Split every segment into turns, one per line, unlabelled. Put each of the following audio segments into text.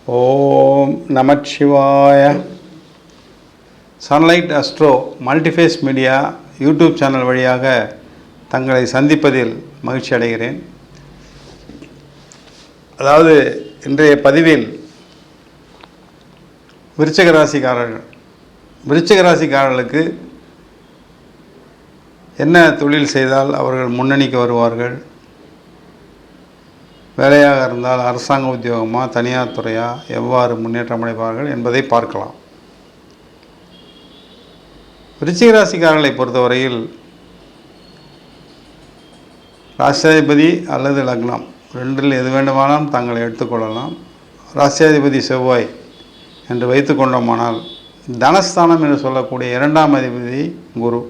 ஓம் நமச்சிவாய. Sunlight Astro Multiphase Media YouTube channel வழியாக தங்களை சந்திப்பதில் மகிழ்ச்சி அடைகிறேன். அதாவது இன்றைய பதிவில் விருச்சிக ராசிக்காரர்களுக்கு என்ன தொழில் செய்தால் அவர்கள் முன்னணிக்கு வருவார்கள், வேலையாக இருந்தால் அரசாங்க உத்தியோகமாக தனியார் துறையா எவ்வாறு முன்னேற்றம் அடைவார்கள் என்பதை பார்க்கலாம். விருச்சிக ராசிக்காரர்களை பொறுத்தவரையில் ராசியாதிபதி அல்லது லக்னம் ரெண்டில் எது வேண்டுமானாலும் தாங்களை எடுத்துக்கொள்ளலாம். ராசியாதிபதி செவ்வாய் என்று வைத்து கொண்டோமானால் தனஸ்தானம் என்று சொல்லக்கூடிய இரண்டாம் அதிபதி குரு.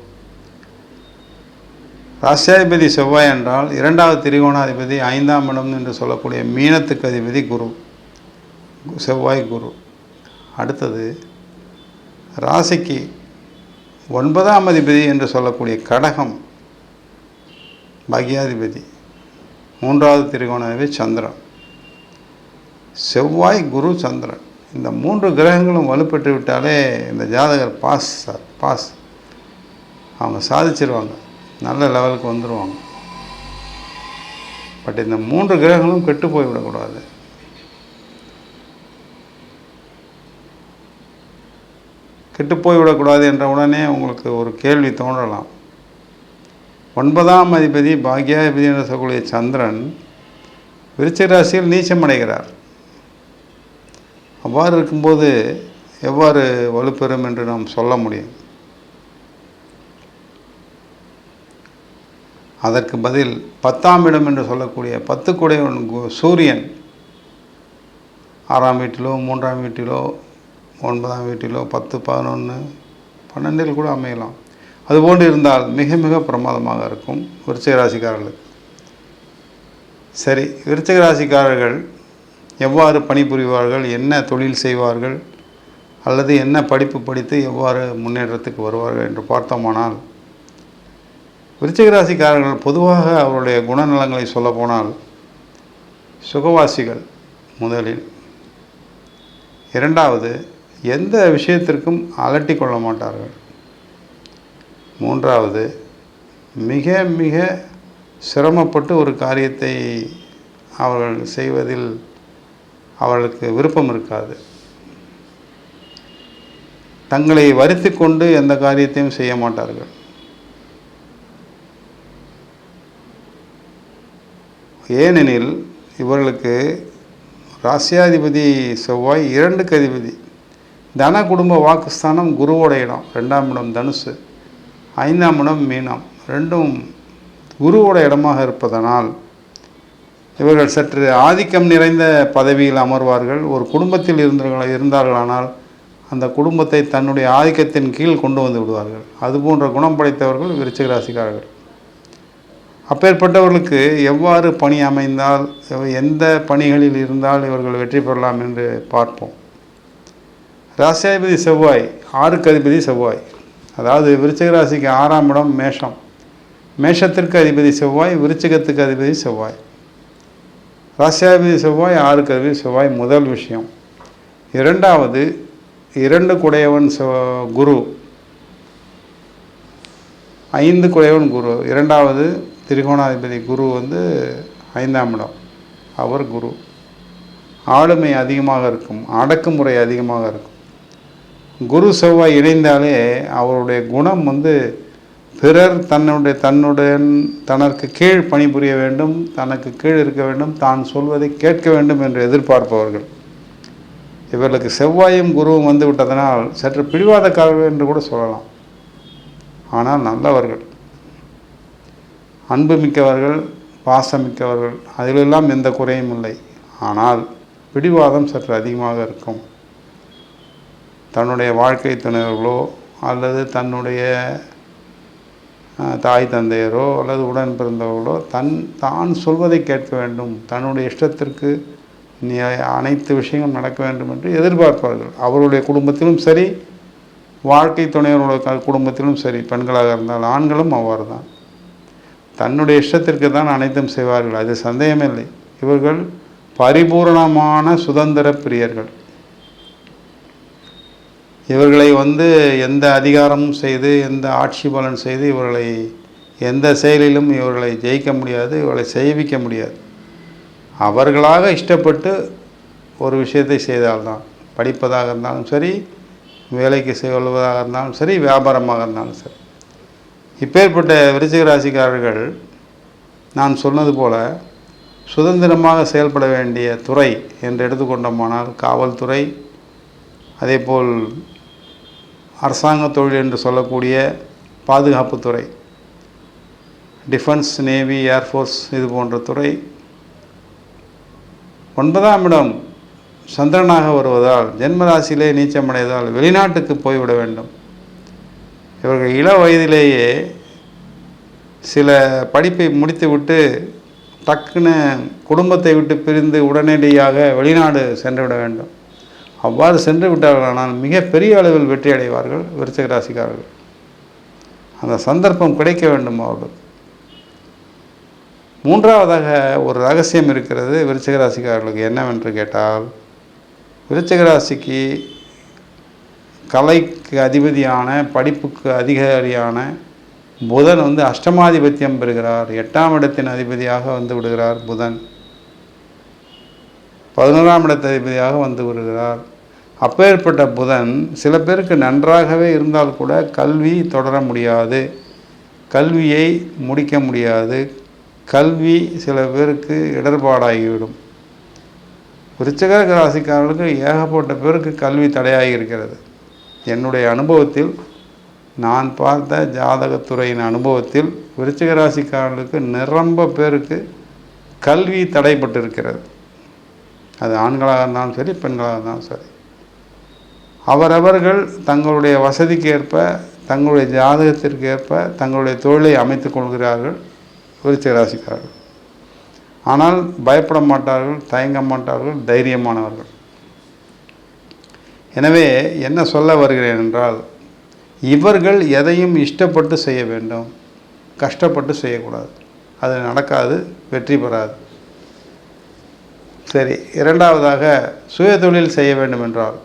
ராசியாதிபதி செவ்வாய் என்றால் இரண்டாவது திரிகோணாதிபதி ஐந்தாம் இடம் என்று சொல்லக்கூடிய மீனத்துக்கு அதிபதி குரு, செவ்வாய் குரு. அடுத்தது ராசிக்கு ஒன்பதாம் அதிபதி என்று சொல்லக்கூடிய கடகம் பாக்யாதிபதி, மூன்றாவது திரிகோணாதிபதி சந்திரன். செவ்வாய் குரு சந்திரன் இந்த மூன்று கிரகங்களும் வலுப்பெற்று விட்டாலே இந்த ஜாதகர் பாஸ் அவங்க சாதிச்சிருவாங்க, நல்ல லெவலுக்கு வந்துடுவாங்க. பட் இந்த மூன்று கிரகங்களும் கெட்டு போய்விடக்கூடாது. கெட்டு போய்விடக்கூடாது என்ற உடனே உங்களுக்கு ஒரு கேள்வி தோன்றலாம். ஒன்பதாம் அதிபதி பாக்யாதிபதி என்று சொல்லக்கூடிய சந்திரன் விருச்சிக ராசியில் நீச்சமடைகிறார். அவ்வாறு இருக்கும்போது எவ்வாறு வலுப்பெறும் என்று நாம் சொல்ல முடியும்? அதற்கு பதில் 10ஆம் இடம் என்று சொல்லக்கூடிய 10 குடையவன் சூரியன் 6ஆம் வீட்டிலோ 3ஆம் வீட்டிலோ 9ஆம் வீட்டிலோ 10, 11, 12 கூட அமையலாம். அதுபோன்று இருந்தால் மிக மிக பிரமாதமாக இருக்கும் விருச்சிக ராசிக்காரர்களுக்கு. சரி, விருச்சிக ராசிக்காரர்கள் எவ்வாறு பணிபுரிவார்கள், என்ன தொழில் செய்வார்கள், அல்லது என்ன படிப்பு படித்து எவ்வாறு முன்னேற்றத்துக்கு வருவார்கள் என்று பார்த்தோமானால், விருச்சிக ராசிக்காரர்கள் பொதுவாக அவருடைய குணநலங்களை சொல்லப்போனால் சுகவாசிகள் முதலில். இரண்டாவது, எந்த விஷயத்திற்கும் அலட்டி கொள்ள மாட்டார்கள். மூன்றாவது, மிக மிக சிரமப்பட்டு ஒரு காரியத்தை அவர்கள் செய்வதில் அவர்களுக்கு விருப்பம் இருக்காது. தங்களை வருத்தி கொண்டு எந்த காரியத்தையும் செய்ய மாட்டார்கள். ஏனெனில் இவர்களுக்கு ராசியாதிபதி செவ்வாய் 2க்கு அதிபதி. தன குடும்ப வாக்குஸ்தானம் குருவோட இடம் 2ஆம் இடம் தனுசு, 5ஆம் இடம் மீனம், ரெண்டும் குருவோட இடமாக இருப்பதனால் இவர்கள் சற்று ஆதிக்கம் நிறைந்த பதவியில் அமர்வார்கள். ஒரு குடும்பத்தில் இருந்தார்களானால் அந்த குடும்பத்தை தன்னுடைய ஆதிக்கத்தின் கீழ் கொண்டு வந்து விடுவார்கள். அதுபோன்ற குணம் படைத்தவர்கள் விருச்சிக ராசிக்காரர்கள். அப்பேற்பட்டவர்களுக்கு எவ்வாறு பணி அமைந்தால், எந்த பணிகளில் இருந்தால் இவர்கள் வெற்றி பெறலாம் என்று பார்ப்போம். ராசியாதிபதி செவ்வாய் 6க்கு அதிபதி செவ்வாய். அதாவது விருச்சிக ராசிக்கு 6ஆம் இடம் மேஷம், மேஷத்திற்கு அதிபதி செவ்வாய், விருச்சிகத்துக்கு அதிபதி செவ்வாய். ராசியாதிபதி செவ்வாய் 6க்கு அதிபதி செவ்வாய் முதல் விஷயம். இரண்டாவது, 2 குடையவன் குரு, 5 குடையவன் குரு. இரண்டாவது திரிகோணாதிபதி குரு 5ஆம் இடம், அவர் குரு. ஆளுமை அதிகமாக இருக்கும், அடக்குமுறை அதிகமாக இருக்கும். குரு செவ்வாய் இணைந்தாலே அவருடைய குணம் பிறர் தன்னுடன் தனக்கு கீழ் பணிபுரிய வேண்டும், தனக்கு கீழ் இருக்க வேண்டும், தான் சொல்வதை கேட்க வேண்டும் என்று எதிர்பார்ப்பவர்கள். இவர்களுக்கு செவ்வாயும் குருவும் விட்டதனால் சற்று பிடிவாதக்காரர்கள் என்று கூட சொல்லலாம். ஆனால் நல்லவர்கள், அன்பு மிக்கவர்கள், பாசமிக்கவர்கள், அதிலெல்லாம் எந்த குறையும் இல்லை. ஆனால் பிடிவாதம் சற்று அதிகமாக இருக்கும். தன்னுடைய வாழ்க்கை துணைவர்களோ அல்லது தன்னுடைய தாய் தந்தையரோ அல்லது உடன் பிறந்தவர்களோ தான் சொல்வதை கேட்க வேண்டும், தன்னுடைய இஷ்டத்திற்கு அனைத்து விஷயங்களும் நடக்க வேண்டும் என்று எதிர்பார்ப்பார்கள். அவருடைய குடும்பத்திலும் சரி, வாழ்க்கை துணைவர்களுடைய குடும்பத்திலும் சரி, பெண்களாக இருந்தால் ஆண்களும் அவ்வாறு தான். தன்னுடைய இஷ்டத்திற்கு தான் அனைத்தும் செய்வார்கள், அது சந்தேகமே இல்லை. இவர்கள் பரிபூரணமான சுதந்திர பிரியர்கள். இவர்களை எந்த அதிகாரமும் செய்து எந்த ஆட்சி பலன் செய்து இவர்களை எந்த செயலிலும் இவர்களை ஜெயிக்க முடியாது, இவர்களை செய்விக்க முடியாது. அவர்களாக இஷ்டப்பட்டு ஒரு விஷயத்தை செய்தால்தான், படிப்பதாக இருந்தாலும் சரி, வேலைக்கு செல்வதாக இருந்தாலும் சரி, வியாபாரமாக இருந்தாலும் சரி. இப்பேற்பட்ட விருச்சிக ராசிக்காரர்கள் நான் சொன்னது போல சுதந்திரமாக செயல்பட வேண்டிய துறை என்று எடுத்துக்கொண்டோமானால் காவல்துறை, அதேபோல் அரசாங்க தொழில் என்று சொல்லக்கூடிய பாதுகாப்புத்துறை, டிஃபென்ஸ், நேவி, ஏர்ஃபோர்ஸ், இது போன்ற துறை. 9ஆம் இடம் சந்திரனாக வருவதால் ஜென்மராசியிலே நீச்சமடைவதால் வெளிநாட்டுக்கு போய்விட வேண்டும். இவர்கள் இள வயதிலேயே சில படிப்பை முடித்துவிட்டு டக்குன்னு குடும்பத்தை விட்டு பிரிந்து உடனடியாக வெளிநாடு சென்று விட வேண்டும். அவ்வாறு சென்று விட்டார்களானால் மிகப்பெரிய அளவில் வெற்றி அடைவார்கள் விருச்சிக ராசிக்காரர்கள். அந்த சந்தர்ப்பம் கிடைக்க வேண்டும் அவர்கள். 3ஆவதாக ஒரு ரகசியம் இருக்கிறது விருச்சிக ராசிக்காரர்களுக்கு. என்னவென்று கேட்டால், விருச்சிக ராசிக்கு கலைக்கு அதிபதியான, படிப்புக்கு அதிகாரியான புதன் அஷ்டமாதிபத்தியம் பெறுகிறார். 8ஆம் இடத்தின் அதிபதியாக விடுகிறார் புதன். 11ஆம் இடத்து அதிபதியாக விடுகிறார். அப்பேற்பட்ட புதன் சில பேருக்கு நன்றாகவே இருந்தால் கூட கல்வி தொடர முடியாது, கல்வியை முடிக்க முடியாது, கல்வி சில பேருக்கு இடர்பாடாகிவிடும். விருச்சிக ராசிக்காரர்களுக்கு ஏகப்பட்ட பேருக்கு கல்வி தடையாகி இருக்கிறது. என்னுடைய அனுபவத்தில், நான் பார்த்த ஜாதகத்துறையின் அனுபவத்தில் விருச்சிக ராசிக்காரர்களுக்கு நிரம்ப பேருக்கு கல்வி தடைப்பட்டிருக்கிறது. அது ஆண்களாக இருந்தாலும் சரி, பெண்களாக இருந்தாலும் சரி. அவரவர்கள் தங்களுடைய வசதிக்கு ஏற்ப, தங்களுடைய ஜாதகத்திற்கு ஏற்ப தங்களுடைய தொழிலை அமைத்து கொள்கிறார்கள் விருச்சிக ராசிக்காரர்கள். ஆனால் பயப்பட மாட்டார்கள், தயங்க மாட்டார்கள், தைரியமானவர்கள். எனவே என்ன சொல்ல வருகிறேன் என்றால், இவர்கள் எதையும் இஷ்டப்பட்டு செய்ய வேண்டும், கஷ்டப்பட்டு செய்யக்கூடாது. அது நடக்காது, வெற்றி பெறாது. சரி, 2ஆவதாக சுய தொழில் செய்ய வேண்டும் என்றால்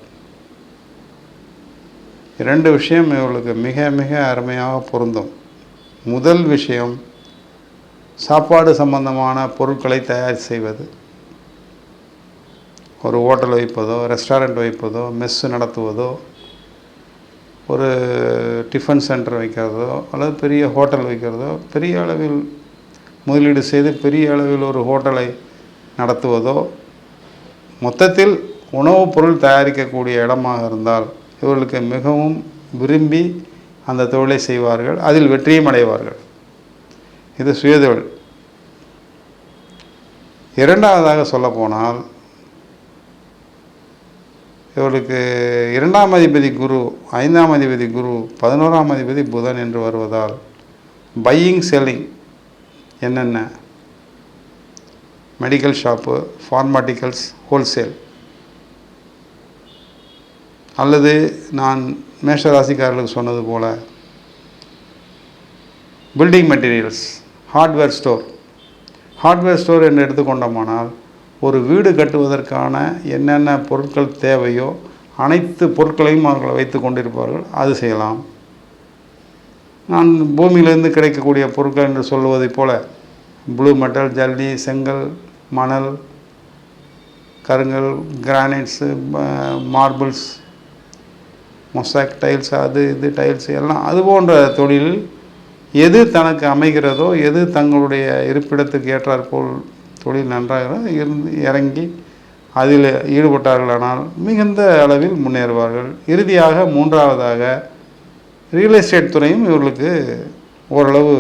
2 விஷயம் இவர்களுக்கு மிக மிக அருமையாக பொருந்தும். முதல் விஷயம், சாப்பாடு சம்பந்தமான பொருட்களை தயார் செய்வது. ஒரு ஹோட்டல் வைப்பதோ, ரெஸ்டாரண்ட் வைப்பதோ, மெஸ்ஸு நடத்துவதோ, ஒரு டிஃபன் சென்டர் வைக்கிறதோ, அல்லது பெரிய ஹோட்டல் வைக்கிறதோ, பெரிய அளவில் முதலீடு செய்து பெரிய அளவில் ஒரு ஹோட்டலை நடத்துவதோ, மொத்தத்தில் உணவுப் பொருள் தயாரிக்கக்கூடிய இடமாக இருந்தால் இவர்களுக்கு மிகவும் விரும்பி அந்த தொழிலை செய்வார்கள், அதில் வெற்றியும் அடைவார்கள். இது சுயதொழில். 2ஆவதாக சொல்லப்போனால், இவர்களுக்கு 2ஆம் அதிபதி குரு, 5ஆம் அதிபதி குரு, 11ஆம் அதிபதி புதன் என்று வருவதால் பையிங், செல்லிங், என்னென்ன மெடிக்கல் ஷாப்பு, ஃபார்மாட்டிக்கல்ஸ், ஹோல்சேல், அல்லது நான் மேஷராசிக்காரர்களுக்கு சொன்னது போல் building materials, hardware store. Hardware store என்று எடுத்துக்கொண்டோமானால், ஒரு வீடு கட்டுவதற்கான என்னென்ன பொருட்கள் தேவையோ அனைத்து பொருட்களையும் அவர்கள் வைத்து கொண்டிருப்பார்கள். அது செய்யலாம். நான் பூமியிலிருந்து கிடைக்கக்கூடிய பொருட்கள் என்று சொல்வதைப் போல ப்ளூ மெட்டல், ஜல்லி, செங்கல், மணல், கருங்கல், கிரானைட்ஸு, மார்பிள்ஸ், மொசாக் டைல்ஸ், அது இது டைல்ஸ் எல்லாம், அது போன்ற தொழில் எது தனக்கு அமைகிறதோ, எது தங்களுடைய இருப்பிடத்துக்கு ஏற்றாற்போல் தொழில் நன்றாக இறங்கி அதில் ஈடுபட்டார்களானால் மிகுந்த அளவில் முன்னேறுவார்கள். இறுதியாக 3ஆவதாக ரியல் எஸ்டேட் துறையும் இவர்களுக்கு ஓரளவு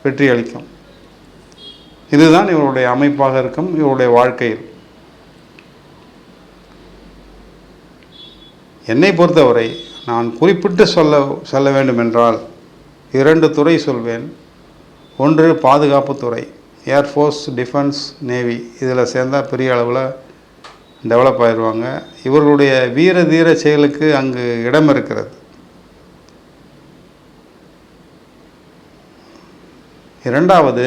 வெற்றி அளிக்கும். இதுதான் இவருடைய அமைப்பாக இருக்கும் இவருடைய வாழ்க்கையில். என்னை பொறுத்தவரை நான் குறிப்பிட்டு சொல்ல வேண்டுமென்றால் 2 துறை சொல்வேன். ஒன்று பாதுகாப்புத்துறை, ஏர்ஃபோர்ஸ், டிஃபென்ஸ், நேவி. இதில் சேர்ந்தால் பெரிய அளவில் டெவலப் ஆயிடுவாங்க. இவர்களுடைய வீர தீர செயலுக்கு அங்கு இடம் இருக்கிறது. 2ஆவது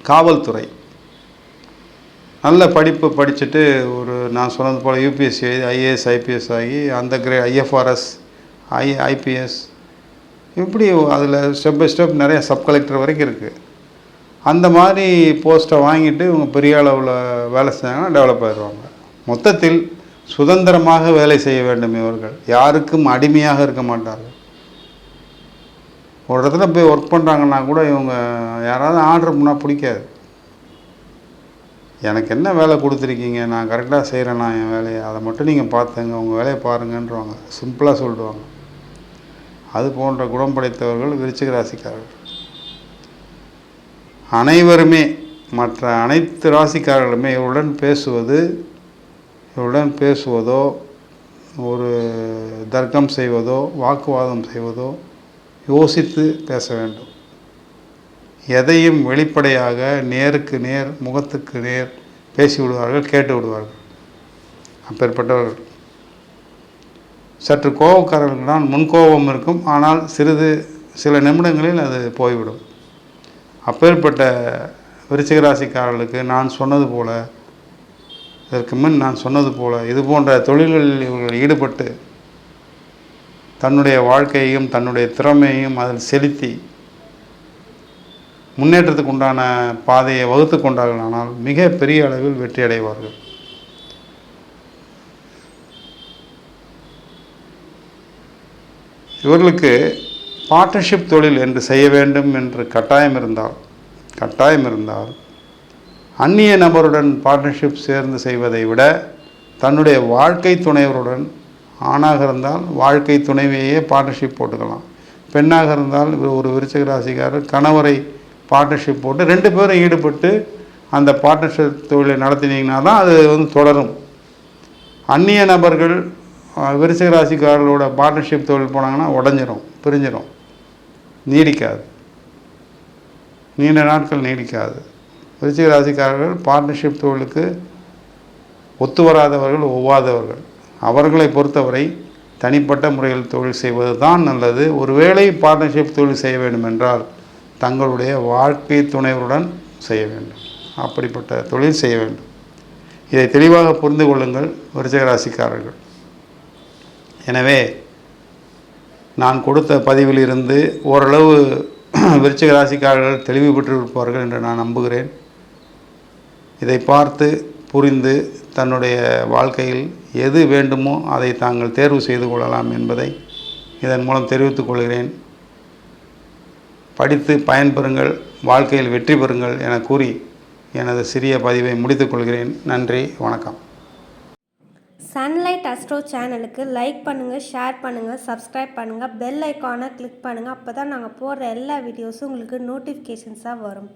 காவல்துறை. நல்ல படிப்பு படிச்சுட்டு ஒரு நான் சொன்னது போல் யூபிஎஸ்சி ஐஏஎஸ் ஐபிஎஸ் ஆகி அந்த ஐஎஃப்ஆர்எஸ் ஐபிஎஸ் இப்படி அதில் ஸ்டெப் பை ஸ்டெப் நிறைய சப் கலெக்டர் வரைக்கும் இருக்குது. அந்த மாதிரி போஸ்ட்டை வாங்கிட்டு இவங்க பெரிய அளவில் வேலை செஞ்சாங்கன்னா டெவலப் ஆகிடுவாங்க. மொத்தத்தில் சுதந்திரமாக வேலை செய்ய வேண்டும். இவர்கள் யாருக்கும் அடிமையாக இருக்க மாட்டார்கள். ஒரு இடத்துல போய் ஒர்க் பண்ணுறாங்கன்னா கூட இவங்க யாராவது ஆர்டர் பண்ணால் பிடிக்காது. எனக்கு என்ன வேலை கொடுத்துருக்கீங்க, நான் கரெக்டாக செய்கிறேன்னா என் வேலையை, அதை மட்டும் நீங்கள் பார்த்துங்க, உங்கள் வேலையை பாருங்கன்றவாங்க. சிம்பிளாக சொல்லிடுவாங்க. அது போன்ற குணம் படைத்தவர்கள் விருச்சிக ராசிக்காரர்கள். அனைவருமே மற்ற அனைத்து ராசிக்காரர்களுமே இவருடன் பேசுவதோ ஒரு தர்க்கம் செய்வதோ வாக்குவாதம் செய்வதோ யோசித்து பேச வேண்டும். எதையும் வெளிப்படையாக நேருக்கு நேர் முகத்துக்கு நேர் பேசிவிடுவார்கள், கேட்டு விடுவார்கள். அப்பேற்பட்டவர்கள். சற்று கோபக்காரர்கள் தான் முன்கோபம் இருக்கும், ஆனால் சில நிமிடங்களில் அது போய்விடும். அப்பேற்பட்ட விருச்சிக ராசிக்காரர்களுக்கு இதற்கு முன் நான் சொன்னது போல இது போன்ற தொழில்களில் இவர்கள் ஈடுபட்டு தன்னுடைய வாழ்க்கையையும் தன்னுடைய திறமையையும் அதில் செலுத்தி முன்னேற்றத்துக்கு உண்டான பாதையை வகுத்து கொண்டார்கள். ஆனால் மிக பெரிய அளவில் வெற்றி அடைவார்கள். இவர்களுக்கு பார்ட்னர்ஷிப் தொழில் என்று செய்ய வேண்டும் என்று கட்டாயம் இருந்தால் அந்நிய நபருடன் பார்ட்னர்ஷிப் சேர்ந்து செய்வதை விட தன்னுடைய வாழ்க்கை துணைவருடன், ஆணாக இருந்தால் வாழ்க்கை துணைவையே பார்ட்னர்ஷிப் போட்டுக்கலாம். பெண்ணாக இருந்தால் ஒரு விருச்சிக ராசிக்காரர் கணவரை பார்ட்னர்ஷிப் போட்டு 2 பேரும் ஈடுபட்டு அந்த பார்ட்னர்ஷிப் தொழிலை நடத்தினீங்கன்னா தான் அது தொடரும். அந்நிய நபர்கள் விருச்சிக ராசிக்காரர்களோட பார்ட்னர்ஷிப் தொழில் போனாங்கன்னா உடஞ்சிரும், பிரிஞ்சிடும், நீடிக்காது, நீண்ட நாட்கள் நீடிக்காது. விருச்சிக ராசிக்காரர்கள் பார்ட்னர்ஷிப் தொழிலுக்கு ஒத்து வராதவர்கள், ஒவ்வாதவர்கள். அவர்களை பொறுத்தவரை தனிப்பட்ட முறையில் தொழில் செய்வது தான் நல்லது. ஒருவேளை பார்ட்னர்ஷிப் தொழில் செய்ய வேண்டும் என்றால் தங்களுடைய வாழ்க்கை துணைவருடன் செய்ய வேண்டும். அப்படிப்பட்ட தொழில் செய்ய வேண்டும். இதை தெளிவாக புரிந்து கொள்ளுங்கள் விருச்சிக ராசிக்காரர்கள். எனவே நான் கொடுத்த பதிவில் இருந்து ஓரளவு விருச்சிக ராசிக்காரர்கள் தெளிவு பெற்றிருப்பார்கள் என்று நான் நம்புகிறேன். இதை பார்த்து புரிந்து தன்னுடைய வாழ்க்கையில் எது வேண்டுமோ அதை தாங்கள் தேர்வு செய்து கொள்ளலாம் என்பதை இதன் மூலம் தெரிவித்துக் கொள்கிறேன். படித்து பயன்பெறுங்கள், வாழ்க்கையில் வெற்றி பெறுங்கள் என கூறி எனது சிறிய பதிவை முடித்துக் கொள்கிறேன். நன்றி, வணக்கம்.
சன்லைட் அஸ்ட்ரோ சேனலுக்கு லைக் பண்ணுங்கள், ஷேர் பண்ணுங்கள், சப்ஸ்கிரைப் பண்ணுங்கள், பெல் ஐக்கானை கிளிக் பண்ணுங்கள். அப்போ தான் நாங்கள் போடுற எல்லா வீடியோஸும் உங்களுக்கு நோட்டிஃபிகேஷன்ஸாக வரும்.